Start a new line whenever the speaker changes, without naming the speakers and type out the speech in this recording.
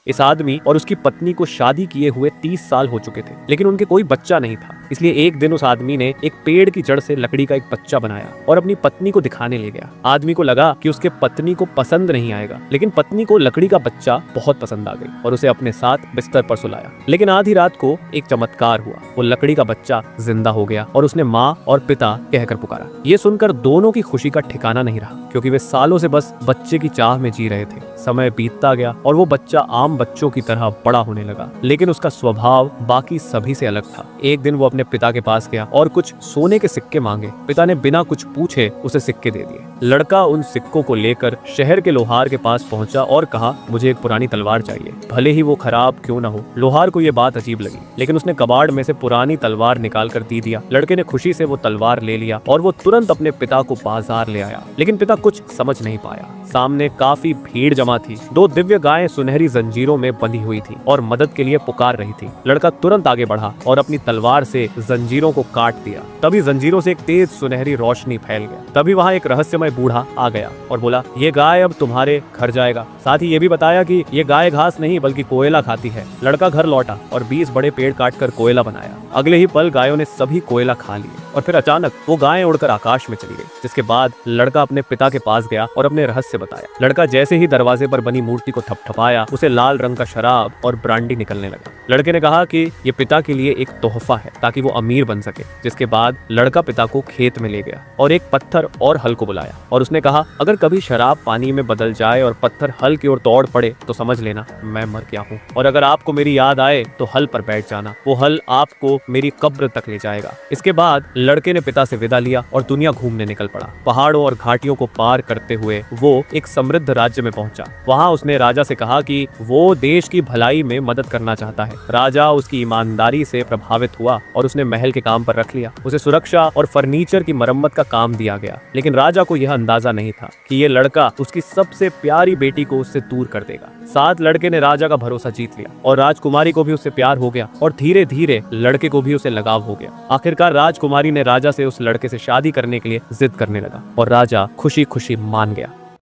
इस आदमी और उसकी पत्नी को शादी किए हुए 30 साल हो चुके थे, लेकिन उनके कोई बच्चा नहीं था। इसलिए एक दिन उस आदमी ने एक पेड़ की जड़ से लकड़ी का एक बच्चा बनाया और अपनी पत्नी को दिखाने ले गया। आदमी को लगा कि उसके पत्नी को पसंद नहीं आएगा, लेकिन पत्नी को लकड़ी का बच्चा बहुत पसंद आ गई और उसे अपने साथ बिस्तर पर सुलाया। लेकिन आधी रात को एक चमत्कार हुआ, वो लकड़ी का बच्चा जिंदा हो गया और उसने माँ और पिता कहकर पुकारा। ये सुनकर दोनों की खुशी का ठिकाना नहीं रहा, क्योंकि वे सालों से बस बच्चे की चाह में जी रहे थे। समय बीतता गया और वो बच्चा आम बच्चों की तरह बड़ा होने लगा, लेकिन उसका स्वभाव बाकी सभी से अलग था। एक दिन वो अपने पिता के पास गया और कुछ सोने के सिक्के मांगे। पिता ने बिना कुछ पूछे उसे सिक्के दे दिए। लड़का उन सिक्कों को लेकर शहर के लोहार के पास पहुंचा और कहा, मुझे एक पुरानी तलवार चाहिए, भले ही वो खराब क्यों ना हो। लोहार को ये बात अजीब लगी, लेकिन उसने कबाड़ में से पुरानी तलवार निकाल कर दे दिया। लड़के ने खुशी से वो तलवार ले लिया और वो तुरंत अपने पिता को बाजार ले आया, लेकिन पिता कुछ समझ नहीं पाया। सामने काफी भीड़ जमा थी। 2 दिव्य गायें सुनहरी जंजीरों में बंधी हुई थी और मदद के लिए पुकार रही थी। लड़का तुरंत आगे बढ़ा और अपनी तलवार से जंजीरों को काट दिया। तभी जंजीरों से एक तेज सुनहरी रोशनी फैल गया। तभी वहाँ एक रहस्यमय बूढ़ा आ गया और बोला, ये गाय अब तुम्हारे घर जाएगा। साथ ही ये भी बताया कि ये गाय घास नहीं बल्कि कोयला खाती है। लड़का घर लौटा और 20 बड़े पेड़ काटकर कोयला बनाया। अगले ही पल गायों ने सभी कोयला खा लिए और फिर अचानक वो गायें उड़कर आकाश में चली गई। जिसके बाद लड़का अपने पिता के पास गया और अपने रहस्य बताया। लड़का जैसे ही दरवाजे पर बनी मूर्ति को थपथपाया, उसे लाल रंग का शराब और ब्रांडी निकलने लगा। लड़के ने कहा कि ये पिता के लिए एक तोहफा है ताकि वो अमीर बन सके। जिसके बाद लड़का पिता को खेत में ले गया और एक पत्थर और हल को बुलाया और उसने कहा, अगर कभी शराब पानी में बदल जाए और पत्थर हल की ओर दौड़ पड़े तो समझ लेना मैं मर गया हूँ, और अगर आपको मेरी याद आए तो हल पर बैठ जाना, वो हल आपको मेरी कब्र तक ले जाएगा। इसके बाद लड़के ने पिता से विदा लिया और दुनिया घूमने निकल पड़ा। पहाड़ों और घाटियों को पार करते हुए वो एक समृद्ध राज्य में पहुंचा। वहां उसने राजा से कहा कि वो देश की भलाई में मदद करना चाहता है। राजा उसकी ईमानदारी से प्रभावित हुआ और उसने महल के काम पर रख लिया। उसे सुरक्षा और फर्नीचर की मरम्मत का काम दिया गया, लेकिन राजा को यह अंदाजा नहीं था कि ये लड़का उसकी सबसे प्यारी बेटी को उससे दूर कर देगा। साथ लड़के ने राजा का भरोसा जीत लिया और राजकुमारी को भी उससे प्यार हो गया और धीरे धीरे लड़के को भी उसे लगाव हो गया। आखिरकार राजकुमारी ने राजा से उस लड़के से शादी करने के लिए जिद करने लगा और राजा खुशी खुशी मान गया।